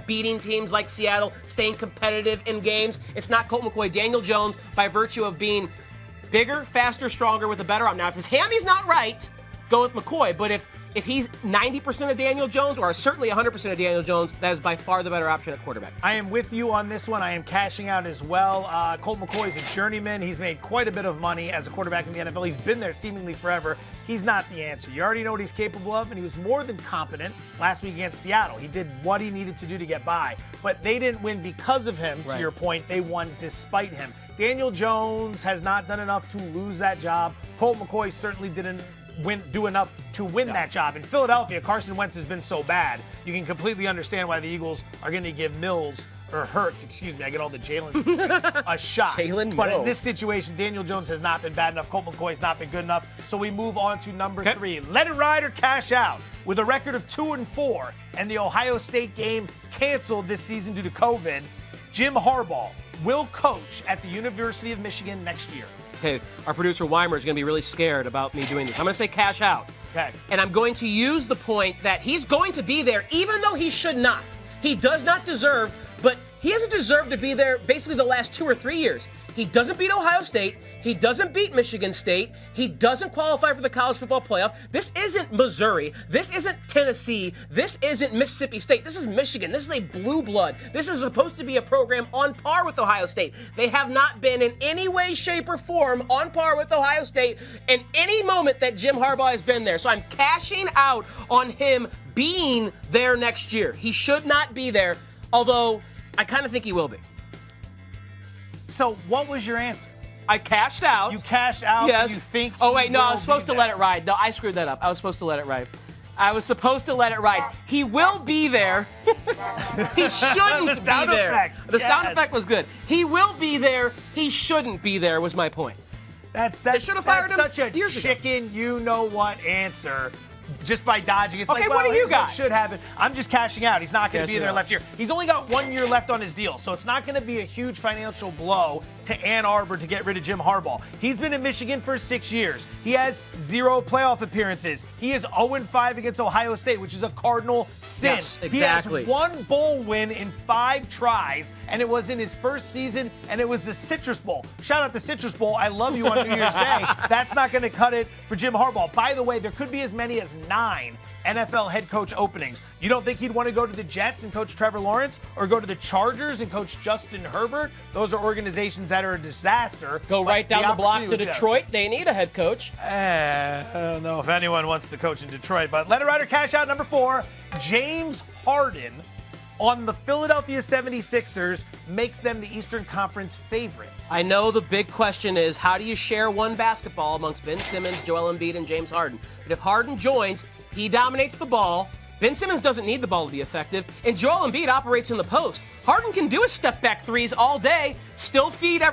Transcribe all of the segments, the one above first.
beating teams like Seattle, staying competitive in games. It's not Colt McCoy. Daniel Jones, by virtue of being bigger, faster, stronger with a better arm. Now, if his hammy's not right, go with McCoy. But if he's 90% of Daniel Jones, or certainly 100% of Daniel Jones, that is by far the better option at quarterback. I am with you on this one. I am cashing out as well. Colt McCoy is a journeyman. He's made quite a bit of money as a quarterback in the NFL. He's been there seemingly forever. He's not the answer. You already know what he's capable of, and he was more than competent last week against Seattle. He did what he needed to do to get by. But they didn't win because of him, to your point. They won despite him. Daniel Jones has not done enough to lose that job. Colt McCoy certainly didn't do enough to win that job. In Philadelphia, Carson Wentz has been so bad, you can completely understand why the Eagles are going to give Hurts, I get all the Jalen's a shot. But in this situation, Daniel Jones has not been bad enough. Colt McCoy has not been good enough. So we move on to number 3. Let it ride or cash out. With a record of 2-4 and the Ohio State game canceled this season due to COVID, Jim Harbaugh will coach at the University of Michigan next year. Okay, our producer Weimer is going to be really scared about me doing this. I'm going to say cash out. Okay. And I'm going to use the point that he's going to be there even though he should not. He does not deserve, but he hasn't deserved to be there basically the last 2 or 3 years. He doesn't beat Ohio State. He doesn't beat Michigan State. He doesn't qualify for the college football playoff. This isn't Missouri. This isn't Tennessee. This isn't Mississippi State. This is Michigan. This is a blue blood. This is supposed to be a program on par with Ohio State. They have not been in any way, shape, or form on par with Ohio State in any moment that Jim Harbaugh has been there. So I'm cashing out on him being there next year. He should not be there, although I kind of think he will be. So what was your answer? I cashed out. You cashed out. Yes. You think? Oh wait, no, I was supposed to let it ride. No, I screwed that up. I was supposed to let it ride. He will be there. He shouldn't be there. The sound effect was good. He will be there. He shouldn't be there was my point. That's should have fired him such a years ago. chicken, you know what answer. Just by dodging. It's okay, like, what well, do you got? Should happen. I'm just cashing out. He's not going to be there next year. He's only got 1 year left on his deal, so it's not going to be a huge financial blow to Ann Arbor to get rid of Jim Harbaugh. He's been in Michigan for 6 years. He has 0 playoff appearances. He is 0-5 against Ohio State, which is a cardinal sin. Yes, exactly. He has 1 bowl win in 5 tries, and it was in his first season, and it was the Citrus Bowl. Shout out the Citrus Bowl. I love you on New Year's Day. That's not going to cut it for Jim Harbaugh. By the way, there could be as many as 9 NFL head coach openings. You don't think he'd want to go to the Jets and coach Trevor Lawrence, or go to the Chargers and coach Justin Herbert? Those are organizations that are a disaster. Go right down the block to Detroit. They need a head coach. I don't know if anyone wants to coach in Detroit, but let it ride or cash out. Number 4, James Harden on the Philadelphia 76ers makes them the Eastern Conference favorite. I know the big question is, how do you share one basketball amongst Ben Simmons, Joel Embiid, and James Harden? But if Harden joins, he dominates the ball. Ben Simmons doesn't need the ball to be effective, and Joel Embiid operates in the post. Harden can do his step-back threes all day, still feed a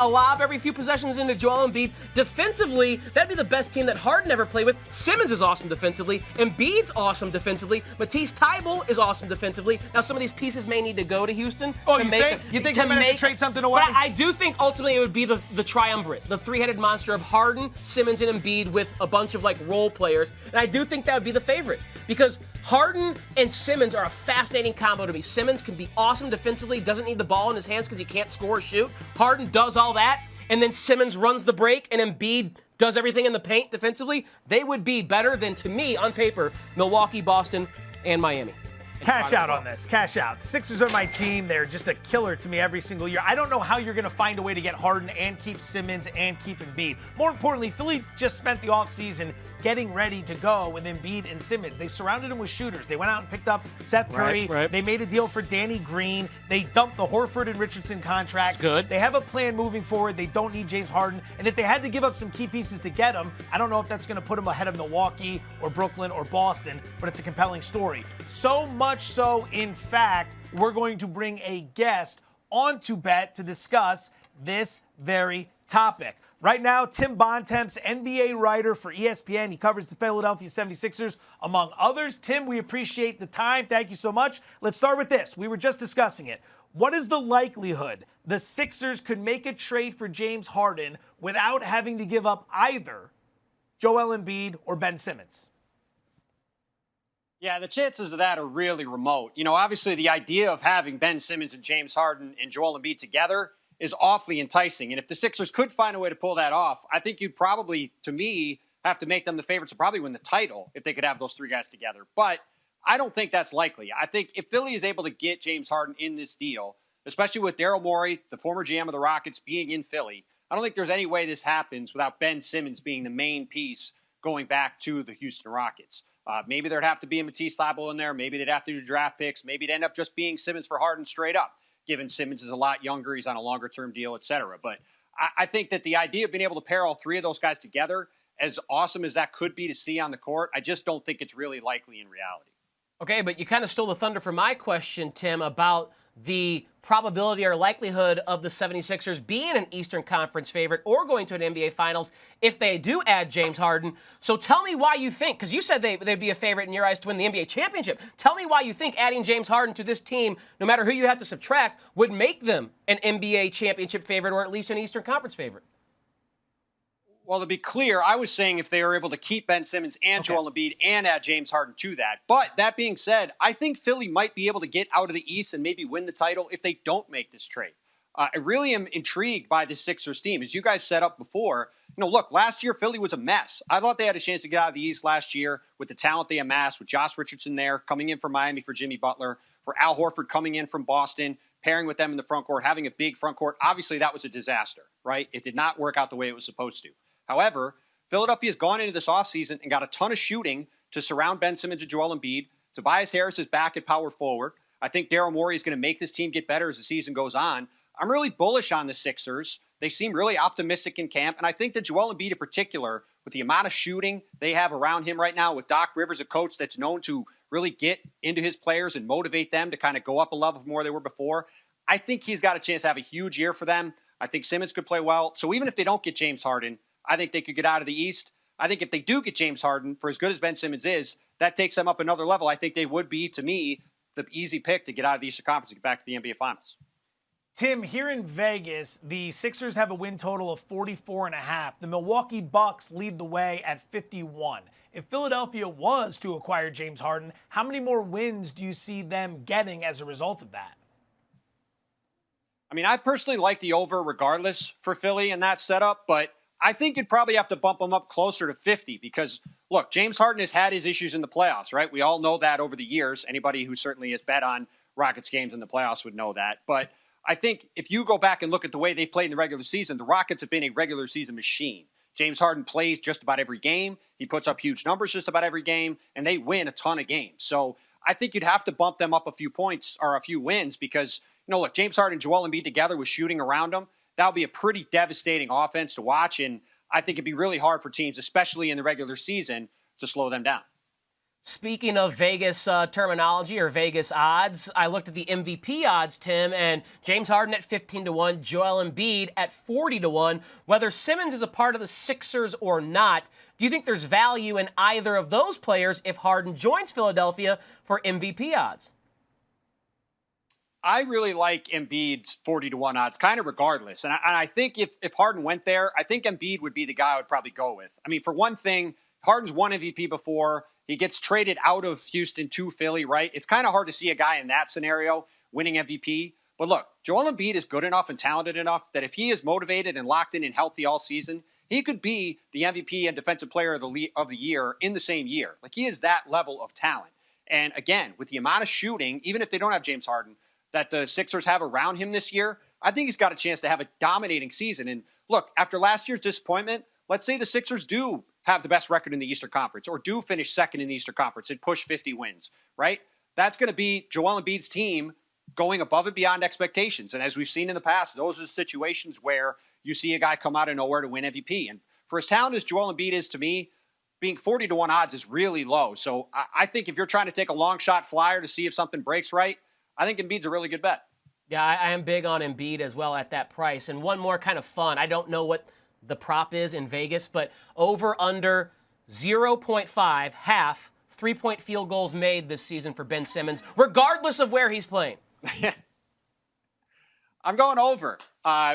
lob every few possessions into Joel Embiid. Defensively, that'd be the best team that Harden ever played with. Simmons is awesome defensively. Embiid's awesome defensively. Matisse Thybulle is awesome defensively. Now, some of these pieces may need to go to Houston. Oh, you think they might trade something away? But I do think ultimately it would be the triumvirate, the three-headed monster of Harden, Simmons, and Embiid with a bunch of role players. And I do think that would be the favorite because Harden and Simmons are a fascinating combo to me. Simmons can be awesome defensively, doesn't need the ball in his hands because he can't score or shoot. Harden does all that, and then Simmons runs the break, and Embiid does everything in the paint defensively. They would be better than, to me, on paper, Milwaukee, Boston, and Miami. Cash out on this. Cash out. Sixers are my team. They're just a killer to me every single year. I don't know how you're going to find a way to get Harden and keep Simmons and keep Embiid. More importantly, Philly just spent the offseason getting ready to go with Embiid and Simmons. They surrounded him with shooters. They went out and picked up Seth Curry. Right. They made a deal for Danny Green. They dumped the Horford and Richardson contracts. Good. They have a plan moving forward. They don't need James Harden. And if they had to give up some key pieces to get him, I don't know if that's going to put them ahead of Milwaukee or Brooklyn or Boston, but it's a compelling story. So much so, in fact, we're going to bring a guest onto Bet to discuss this very topic. Right now, Tim Bontemps, NBA writer for ESPN. He covers the Philadelphia 76ers, among others. Tim, we appreciate the time. Thank you so much. Let's start with this. We were just discussing it. What is the likelihood the Sixers could make a trade for James Harden without having to give up either Joel Embiid or Ben Simmons? Yeah, the chances of that are really remote. Obviously the idea of having Ben Simmons and James Harden and Joel Embiid together is awfully enticing. And if the Sixers could find a way to pull that off, I think you'd probably, to me, have to make them the favorites to probably win the title if they could have those three guys together. But I don't think that's likely. I think if Philly is able to get James Harden in this deal, especially with Daryl Morey, the former GM of the Rockets, being in Philly, I don't think there's any way this happens without Ben Simmons being the main piece going back to the Houston Rockets. Maybe there'd have to be a Matisse Thybulle in there. Maybe they'd have to do draft picks. Maybe it'd end up just being Simmons for Harden straight up, given Simmons is a lot younger. He's on a longer-term deal, et cetera. But I think that the idea of being able to pair all three of those guys together, as awesome as that could be to see on the court, I just don't think it's really likely in reality. Okay, but you kind of stole the thunder from my question, Tim, about the probability or likelihood of the 76ers being an Eastern Conference favorite or going to an NBA Finals if they do add James Harden. So tell me why you think, because you said they'd be a favorite in your eyes to win the NBA championship. Tell me why you think adding James Harden to this team, no matter who you have to subtract, would make them an NBA championship favorite or at least an Eastern Conference favorite. Well, to be clear, I was saying if they were able to keep Ben Simmons and Joel Embiid and add James Harden to that. But that being said, I think Philly might be able to get out of the East and maybe win the title if they don't make this trade. I really am intrigued by the Sixers team. As you guys set up before, look, last year Philly was a mess. I thought they had a chance to get out of the East last year with the talent they amassed, with Josh Richardson there, coming in from Miami for Jimmy Butler, for Al Horford coming in from Boston, pairing with them in the front court, having a big front court. Obviously, that was a disaster, right? It did not work out the way it was supposed to. However, Philadelphia's gone into this offseason and got a ton of shooting to surround Ben Simmons and Joel Embiid. Tobias Harris is back at power forward. I think Daryl Morey is going to make this team get better as the season goes on. I'm really bullish on the Sixers. They seem really optimistic in camp, and I think that Joel Embiid in particular, with the amount of shooting they have around him right now, with Doc Rivers, a coach that's known to really get into his players and motivate them to kind of go up a level from where they were before, I think he's got a chance to have a huge year for them. I think Simmons could play well. So even if they don't get James Harden, I think they could get out of the East. I think if they do get James Harden, for as good as Ben Simmons is, that takes them up another level. I think they would be, to me, the easy pick to get out of the Eastern Conference and get back to the NBA Finals. Tim, here in Vegas, the Sixers have a win total of 44.5. The Milwaukee Bucks lead the way at 51. If Philadelphia was to acquire James Harden, how many more wins do you see them getting as a result of that? I mean, I personally like the over regardless for Philly in that setup, but I think you'd probably have to bump them up closer to 50 because, look, James Harden has had his issues in the playoffs, right? We all know that over the years. Anybody who certainly has bet on Rockets games in the playoffs would know that. But I think if you go back and look at the way they've played in the regular season, the Rockets have been a regular season machine. James Harden plays just about every game. He puts up huge numbers just about every game, and they win a ton of games. So I think you'd have to bump them up a few points or a few wins because, look, James Harden and Joel Embiid together with shooting around them, that would be a pretty devastating offense to watch, and I think it'd be really hard for teams, especially in the regular season, to slow them down. Speaking of Vegas terminology or Vegas odds, I looked at the MVP odds, Tim, and James Harden at 15-1, Joel Embiid at 40-1. Whether Simmons is a part of the Sixers or not, do you think there's value in either of those players if Harden joins Philadelphia for MVP odds? I really like Embiid's 40-1 odds, kind of regardless. And I think if Harden went there, I think Embiid would be the guy I would probably go with. I mean, for one thing, Harden's won MVP before. He gets traded out of Houston to Philly, right? It's kind of hard to see a guy in that scenario winning MVP. But look, Joel Embiid is good enough and talented enough that if he is motivated and locked in and healthy all season, he could be the MVP and Defensive Player of the Year in the same year. Like, he is that level of talent. And again, with the amount of shooting, even if they don't have James Harden, that the Sixers have around him this year, I think he's got a chance to have a dominating season. And look, after last year's disappointment, let's say the Sixers do have the best record in the Eastern Conference or do finish second in the Eastern Conference and push 50 wins, right? That's going to be Joel Embiid's team going above and beyond expectations. And as we've seen in the past, those are the situations where you see a guy come out of nowhere to win MVP. And for as talented as Joel Embiid is to me, being 40-1 odds is really low. So I think if you're trying to take a long shot flyer to see if something breaks right, I think Embiid's a really good bet. Yeah, I am big on Embiid as well at that price. And one more kind of fun. I don't know what the prop is in Vegas, but over under 0.5, half, 3-point field goals made this season for Ben Simmons, regardless of where he's playing. I'm going over.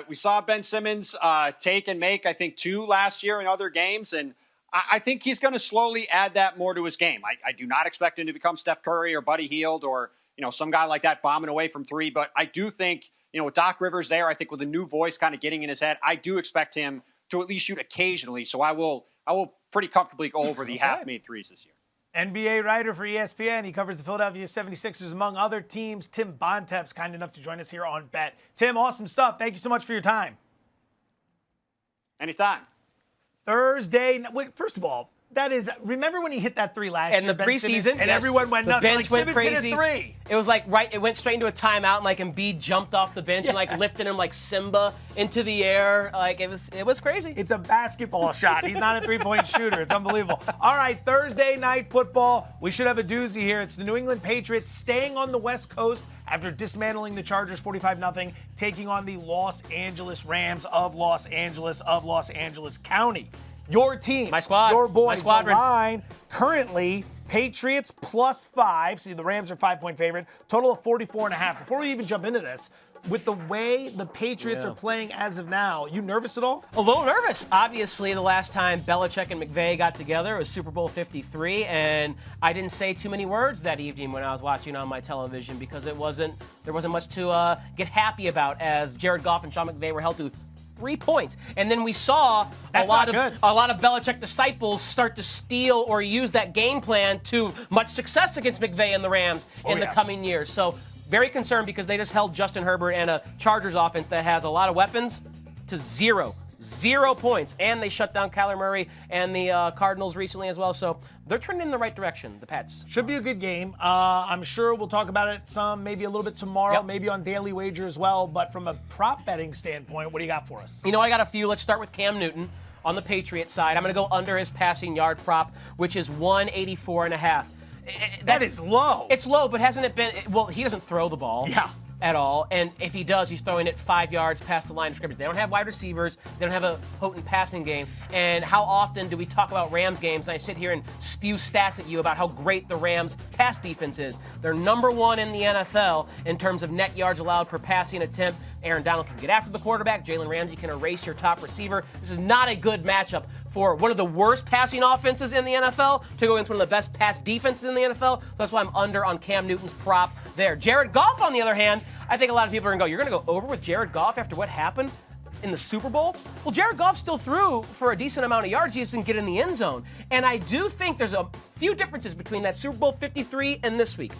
We saw Ben Simmons take and make, I think, 2 last year in other games, and I think he's going to slowly add that more to his game. I do not expect him to become Steph Curry or Buddy Hield or, some guy like that bombing away from three. But I do think, with Doc Rivers there, I think with a new voice kind of getting in his head, I do expect him to at least shoot occasionally. So I will pretty comfortably go over the half-made threes this year. NBA writer for ESPN. He covers the Philadelphia 76ers among other teams. Tim Bontemps, kind enough to join us here on Bet. Tim, awesome stuff. Thank you so much for your time. Anytime. Thursday. Wait, first of all, that is, remember when he hit that three last year? And the preseason. And everyone went nuts. The bench went Simmons crazy. Hit a three. It was it went straight into a timeout, and Embiid jumped off the bench and lifted him like Simba into the air. It was crazy. It's a basketball shot. He's not a three-point shooter. It's unbelievable. All right, Thursday night football. We should have a doozy here. It's the New England Patriots staying on the West Coast after dismantling the Chargers 45-0, taking on the Los Angeles Rams of Los Angeles County. Your team, my squad, your boys, my squadron. The line currently Patriots +5. So the Rams are 5-point favorite. Total of 44.5. Before we even jump into this, with the way the Patriots are playing as of now, you nervous at all? A little nervous. Obviously, the last time Belichick and McVay got together was Super Bowl 53, and I didn't say too many words that evening when I was watching on my television because there wasn't much to get happy about as Jared Goff and Sean McVay were held to 3 points. And then we saw a lot of Belichick disciples start to steal or use that game plan to much success against McVay and the Rams in the coming years. So very concerned because they just held Justin Herbert and a Chargers offense that has a lot of weapons to 0 points. And they shut down Kyler Murray and the Cardinals recently as well. So they're trending in the right direction, the Pats. Should be a good game. I'm sure we'll talk about it some, maybe a little bit tomorrow, maybe on Daily Wager as well. But from a prop betting standpoint, what do you got for us? I got a few. Let's start with Cam Newton on the Patriots side. I'm going to go under his passing yard prop, which is 184.5. That is low. It's low, but hasn't it been? Well, he doesn't throw the ball. Yeah. At all, and if he does, he's throwing it 5 yards past the line of scrimmage. They don't have wide receivers. They don't have a potent passing game. And how often do we talk about Rams games, and I sit here and spew stats at you about how great the Rams pass defense is? They're number 1 in the NFL in terms of net yards allowed per passing attempt. Aaron Donald can get after the quarterback. Jalen Ramsey can erase your top receiver. This is not a good matchup for one of the worst passing offenses in the NFL to go against one of the best pass defenses in the NFL. So that's why I'm under on Cam Newton's prop there. Jared Goff, on the other hand, I think a lot of people are going to go, you're going to go over with Jared Goff after what happened in the Super Bowl? Well, Jared Goff still threw for a decent amount of yards. He just didn't get in the end zone. And I do think there's a few differences between that Super Bowl 53 and this week.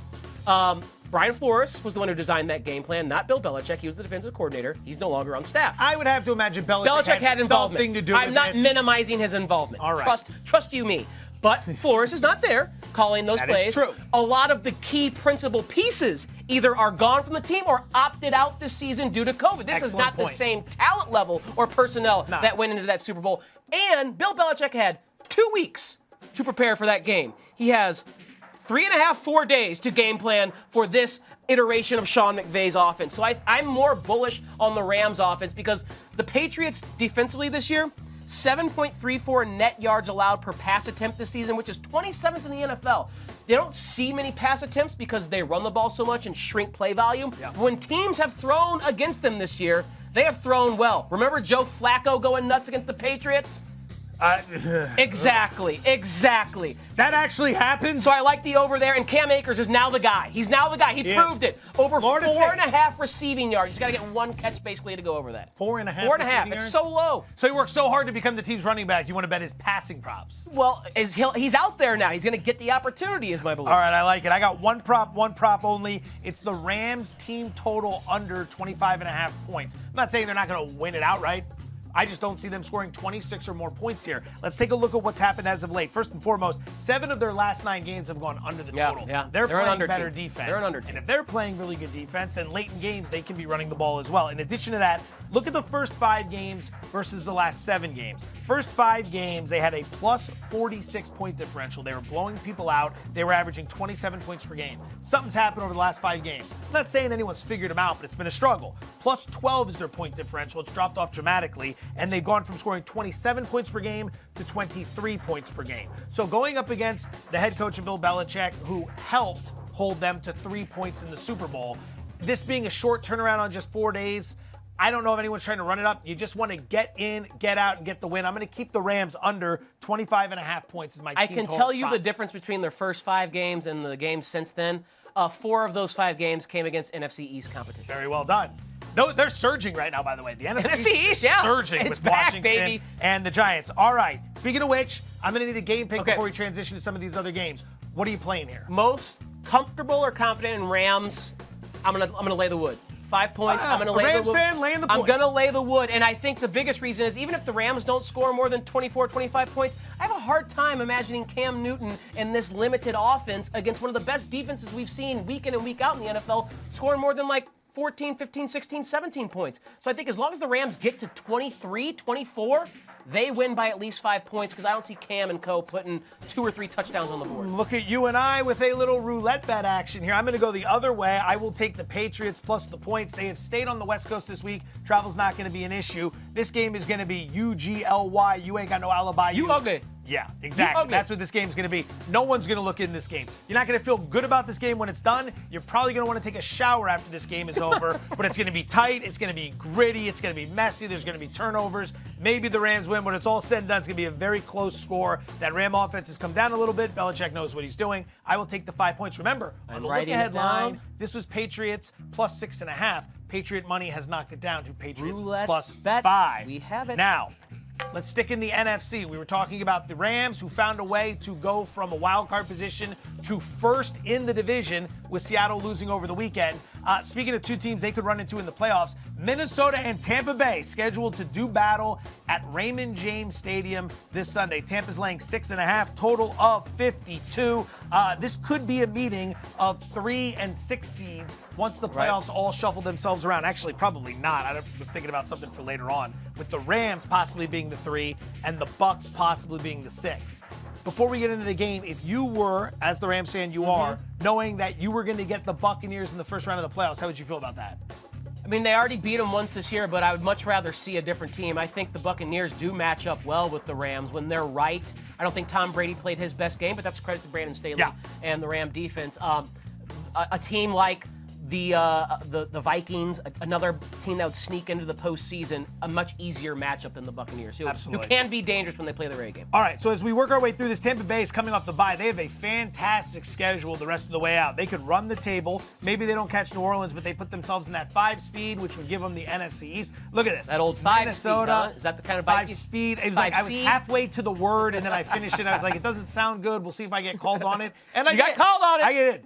Brian Flores was the one who designed that game plan, not Bill Belichick. He was the defensive coordinator. He's no longer on staff. I would have to imagine Belichick had involvement. Something to do with it. I'm not minimizing his involvement. All right. Trust you me. But Flores is not there calling those plays. That is true. A lot of the key principal pieces either are gone from the team or opted out this season due to COVID. This is not the same talent level or personnel that went into that Super Bowl. And Bill Belichick had 2 weeks to prepare for that game. He has 3.5, 4 days to game plan for this iteration of Sean McVay's offense. So I'm more bullish on the Rams offense because the Patriots defensively this year, 7.34 net yards allowed per pass attempt this season, which is 27th in the NFL. They don't see many pass attempts because they run the ball so much and shrink play volume. Yeah. When teams have thrown against them this year, they have thrown well. Remember Joe Flacco going nuts against the Patriots? Exactly. That actually happened. So I like the over there, and Cam Akers is now the guy. He's now the guy. He proved it. Over 4.5 receiving yards. He's got to get one catch basically to go over that. 4.5. 4.5. It's so low. So he worked so hard to become the team's running back. You want to bet his passing props? Well, he's out there now. He's going to get the opportunity, is my belief. All right, I like it. I got one prop only. It's the Rams team total under 25.5 points. I'm not saying they're not going to win it outright. I just don't see them scoring 26 or more points here. Let's take a look at what's happened as of late. First and foremost, 7 of their last 9 games have gone under the total. Yeah. They're playing better defense. They're an under team. And if they're playing really good defense, then late in games, they can be running the ball as well. In addition to that, look at the first 5 games versus the last 7 games. First 5 games, they had a plus 46 point differential. They were blowing people out. They were averaging 27 points per game. Something's happened over the last 5 games. I'm not saying anyone's figured them out, but it's been a struggle. Plus 12 is their point differential. It's dropped off dramatically, and they've gone from scoring 27 points per game to 23 points per game. So going up against the head coach of Bill Belichick, who helped hold them to 3 points in the Super Bowl, this being a short turnaround on just 4 days, I don't know if anyone's trying to run it up. You just want to get in, get out, and get the win. I'm going to keep the Rams under 25.5 points as my team I can total tell you prop. the difference between their first 5 games and the games since then. 4 of those 5 games came against NFC East competition. Very well done. No, they're surging right now, by the way. The NFC East, yeah. surging It's with back, Washington baby. and the Giants. All right. Speaking of which, I'm going to need a game pick Okay. before we transition to some of these other games. What are you playing here? Most comfortable or confident in Rams, I'm gonna lay the wood. 5 points. I'm gonna lay Rams the wood. fan laying the I'm points. gonna lay the wood, and I think the biggest reason is even if the Rams don't score more than 24, 25 points, I have a hard time imagining Cam Newton and this limited offense against one of the best defenses we've seen week in and week out in the NFL scoring more than like 14, 15, 16, 17 points. So I think as long as the Rams get to 23, 24, they win by at least 5 points because I don't see Cam and co putting 2 or 3 touchdowns on the board. Look at you and I with a little roulette bet action here. I'm going to go the other way. I will take the Patriots plus the points. They have stayed on the West Coast this week. Travel's not going to be an issue. This game is going to be UGLY. You ain't got no alibi. You ugly. Yeah, exactly. ugly. That's what this game's going to be. No one's going to look in this game. You're not going to feel good about this game when it's done. You're probably going to want to take a shower after this game is over. But it's going to be tight. It's going to be gritty. It's going to be messy. There's going to be turnovers. Maybe the Rams win. When it's all said and done, it's going to be a very close score. That Ram offense has come down a little bit. Belichick knows what he's doing. I will take the 5 points. Remember, on the look-ahead line, this was Patriots plus 6.5. Patriot money has knocked it down to Patriots Roulette plus bet. 5. We have it. Now, let's stick in the NFC. We were talking about the Rams, who found a way to go from a wild card position to first in the division with Seattle losing over the weekend. Speaking of 2 teams they could run into in the playoffs, Minnesota and Tampa Bay scheduled to do battle at Raymond James Stadium this Sunday. Tampa's laying 6.5, total of 52. This could be a meeting of 3 and 6 seeds once the playoffs all shuffle themselves around. Actually, probably not. I was thinking about something for later on, with the Rams possibly being the 3 and the Bucks possibly being the 6. Before we get into the game, if you were, as the Rams fan you are, knowing that you were going to get the Buccaneers in the first round of the playoffs, how would you feel about that? I mean, they already beat them once this year, but I would much rather see a different team. I think the Buccaneers do match up well with the Rams when they're right. I don't think Tom Brady played his best game, but that's credit to Brandon Staley and the Ram defense. A team like the Vikings, another team that would sneak into the postseason, a much easier matchup than the Buccaneers, who can be dangerous when they play the right game. All right, so as we work our way through this, Tampa Bay is coming off the bye. They have a fantastic schedule the rest of the way out. They could run the table. Maybe they don't catch New Orleans, but they put themselves in that 5 speed, which would give them the NFC East. Look at this. That old 5 Minnesota, speed, huh? Is that the kind of 5 speed? It was like I was 5C? halfway to the word, and then I finished it. I was like, it doesn't sound good. We'll see if I get called on it. And I got called on it. I get it.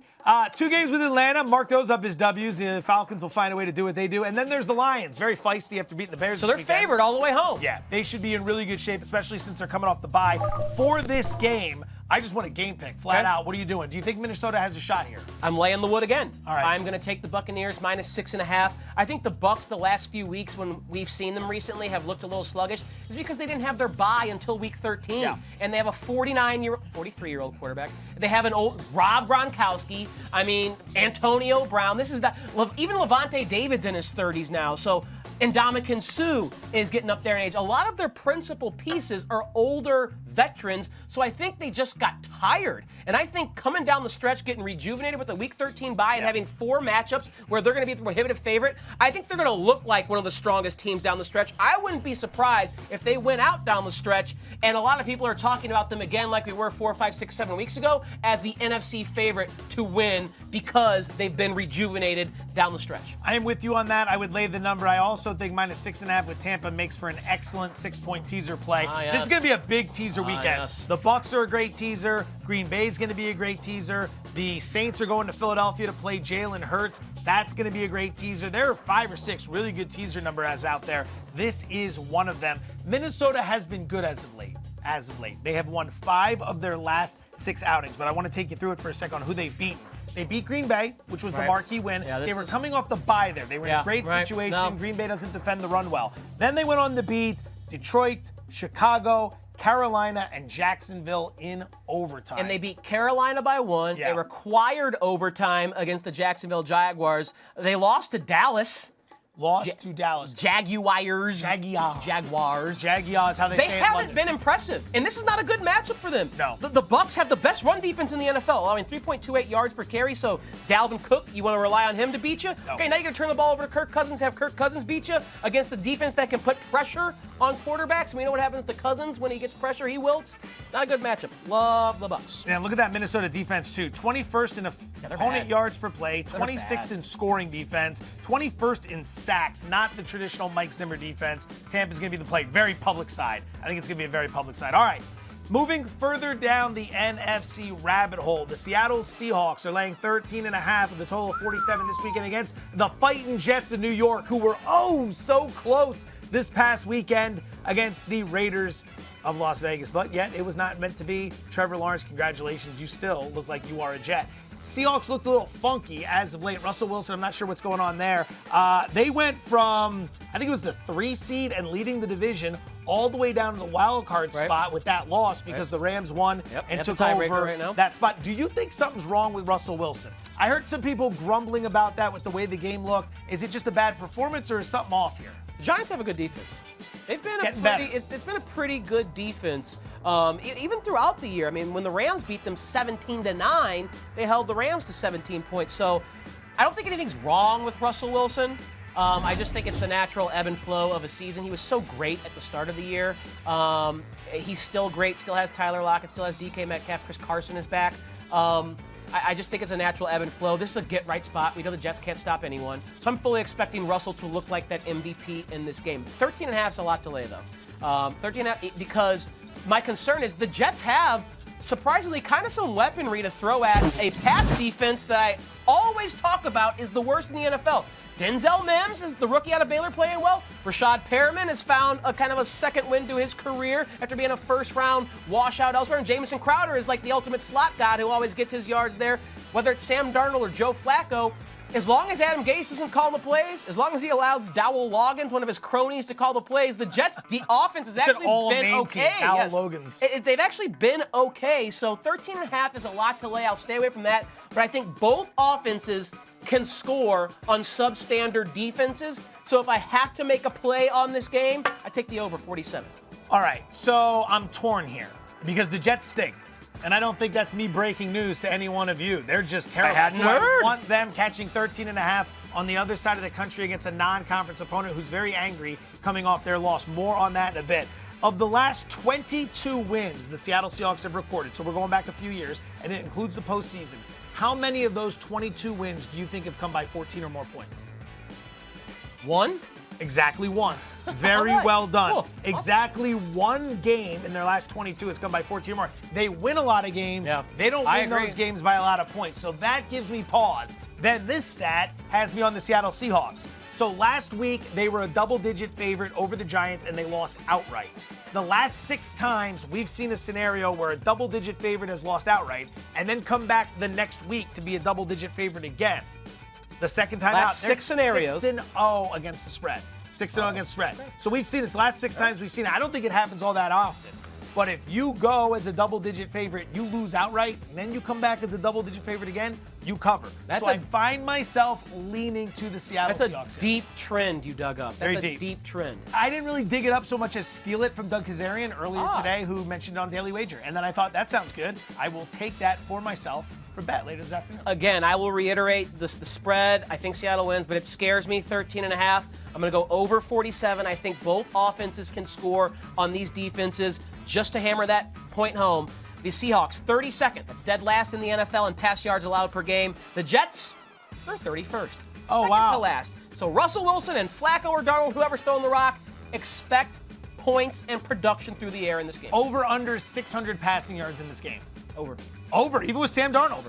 2 games with Atlanta. Mark those up as W's. The Falcons will find a way to do what they do. And then there's the Lions. Very feisty after beating the Bears. So this they're weekend. favored all the way home. Yeah, they should be in really good shape, especially since they're coming off the bye. For this game, I just want a game pick, flat out. What are you doing? Do you think Minnesota has a shot here? I'm laying the wood again. All right. I'm going to take the Buccaneers minus 6.5. I think the Bucs the last few weeks when we've seen them recently have looked a little sluggish is because they didn't have their bye until week 13. Yeah. And they have a 43-year-old quarterback. They have an old Rob Gronkowski. I mean, Antonio Brown. This is even Levante David's in his 30s now. So Ndamukong Suh is getting up there in age. A lot of their principal pieces are older veterans, so I think they just got tired. And I think coming down the stretch, getting rejuvenated with a Week 13 bye and having 4 matchups where they're going to be the prohibitive favorite, I think they're going to look like one of the strongest teams down the stretch. I wouldn't be surprised if they went out down the stretch, and a lot of people are talking about them again like we were 4, 5, 6, 7 weeks ago as the NFC favorite to win because they've been rejuvenated down the stretch. I am with you on that. I would lay the number. I also think minus 6.5 with Tampa makes for an excellent 6-point teaser play. This is going to be a big teaser weekend. The Bucs are a great teaser. Green Bay's going to be a great teaser. The Saints are going to Philadelphia to play Jalen Hurts. That's going to be a great teaser. There are 5 or 6 really good teaser numbers out there. This is one of them. Minnesota has been good as of late. They have won 5 of their last 6 outings, but I want to take you through it for a second on who they've beaten. They beat Green Bay, which was the marquee win. They were coming off the bye there. They were in a great situation. No. Green Bay doesn't defend the run well. Then they went on to beat Detroit, Chicago, Carolina, and Jacksonville in overtime. And they beat Carolina by 1. Yeah. They required overtime against the Jacksonville Jaguars. They lost to Dallas. Lost to Dallas. Jaguars. Jaguars, how they say it in haven't London. been impressive, and this is not a good matchup for them. No. The Bucs have the best run defense in the NFL. I mean, 3.28 yards per carry, so Dalvin Cook, you want to rely on him to beat you? No. Okay, now you're going to turn the ball over to Kirk Cousins, have Kirk Cousins beat you against a defense that can put pressure on quarterbacks. We know what happens to Cousins when he gets pressure, he wilts. Not a good matchup. Love the Bucs. And look at that Minnesota defense, too. 21st in opponent bad. yards per play, They're 26th bad. in scoring defense, 21st in sacks, not the traditional Mike Zimmer defense. Tampa's going to be the play. Very public side. I think it's going to be a very public side. All right. Moving further down the NFC rabbit hole, the Seattle Seahawks are laying 13.5 with a total of 47 this weekend against the Fighting Jets of New York, who were so close this past weekend against the Raiders of Las Vegas. But yet, it was not meant to be. Trevor Lawrence, congratulations. You still look like you are a Jet. Seahawks looked a little funky as of late. Russell Wilson, I'm not sure what's going on there. They went from, I think it was the 3 seed and leading the division all the way down to the wild card spot with that loss because the Rams won and took over that spot. Do you think something's wrong with Russell Wilson? I heard some people grumbling about that with the way the game looked. Is it just a bad performance or is something off here? The Giants have a good defense. They've been it's been a pretty good defense, even throughout the year. I mean, when the Rams beat them 17-9, they held the Rams to 17 points. So I don't think anything's wrong with Russell Wilson. I just think it's the natural ebb and flow of a season. He was so great at the start of the year. He's still great, still has Tyler Lockett, still has DK Metcalf, Chris Carson is back. I just think it's a natural ebb and flow. This is a get-right spot. We know the Jets can't stop anyone. So I'm fully expecting Russell to look like that MVP in this game. 13.5 is a lot to lay, though. 13.5 because my concern is the Jets have, surprisingly, kind of some weaponry to throw at a pass defense that I always talk about is the worst in the NFL. Denzel Mims is the rookie out of Baylor playing well. Rashad Perriman has found a kind of a second wind to his career after being a first-round washout elsewhere. And Jamison Crowder is like the ultimate slot god who always gets his yards there. Whether it's Sam Darnold or Joe Flacco, as long as Adam Gase isn't calling the plays, as long as he allows Dowell Loggins, one of his cronies, to call the plays, the Jets' offense has actually been okay. Dowell Loggins. They've actually been okay. So 13.5 is a lot to lay. I'll stay away from that. But I think both offenses can score on substandard defenses. So if I have to make a play on this game, I take the over 47. All right, so I'm torn here because the Jets stink. And I don't think that's me breaking news to any one of you. They're just terrible. I want them catching 13.5 on the other side of the country against a non-conference opponent who's very angry coming off their loss. More on that in a bit. Of the last 22 wins the Seattle Seahawks have recorded, so we're going back a few years, and it includes the postseason, how many of those 22 wins do you think have come by 14 or more points? 1? Exactly 1. Very well done. Cool. Exactly 1 game in their last 22 has come by 14 or more. They win a lot of games. Yeah. They don't win those games by a lot of points. So that gives me pause. Then this stat has me on the Seattle Seahawks. So last week, they were a double-digit favorite over the Giants, and they lost outright. The last 6 times, we've seen a scenario where a double-digit favorite has lost outright and then come back the next week to be a double-digit favorite again. The second time last out, 6 scenarios. 6-0 against the spread. 6-0 against spread. So we've seen this last 6 times we've seen it. I don't think it happens all that often. But if you go as a double-digit favorite, you lose outright, and then you come back as a double-digit favorite again, you cover. I find myself leaning to the Seattle Seahawks. That's a deep trend you dug up. That's Very a deep trend. I didn't really dig it up so much as steal it from Doug Kazarian earlier today, who mentioned it on Daily Wager. And then I thought, that sounds good. I will take that for myself for bet later this afternoon. Again, I will reiterate the spread. I think Seattle wins, but it scares me, 13.5. I'm going to go over 47. I think both offenses can score on these defenses. Just to hammer that point home, the Seahawks, 32nd. That's dead last in the NFL in pass yards allowed per game. The Jets, they're 31st. Second to last. So Russell Wilson and Flacco or Darnold, whoever's throwing the rock, expect points and production through the air in this game. Over under 600 passing yards in this game. Over, even with Sam Darnold.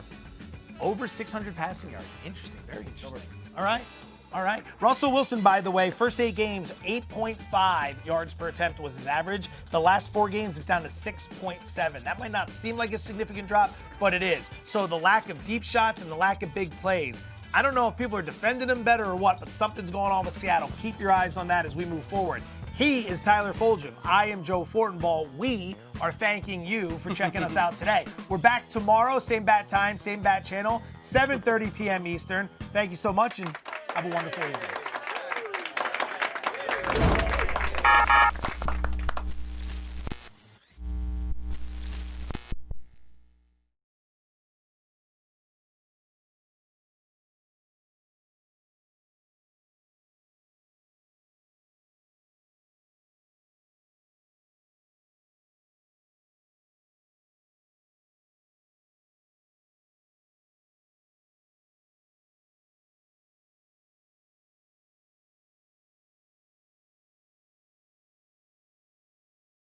Over 600 passing yards. Interesting, very interesting. All right. Russell Wilson, by the way, first 8 games, 8.5 yards per attempt was his average. The last 4 games, it's down to 6.7. That might not seem like a significant drop, but it is. So the lack of deep shots and the lack of big plays. I don't know if people are defending him better or what, but something's going on with Seattle. Keep your eyes on that as we move forward. He is Tyler Fulgham. I am Joe Fortenbaugh. We are thanking you for checking us out today. We're back tomorrow, same bat time, same bat channel, 7:30 p.m. Eastern. Thank you so much, and have a wonderful evening.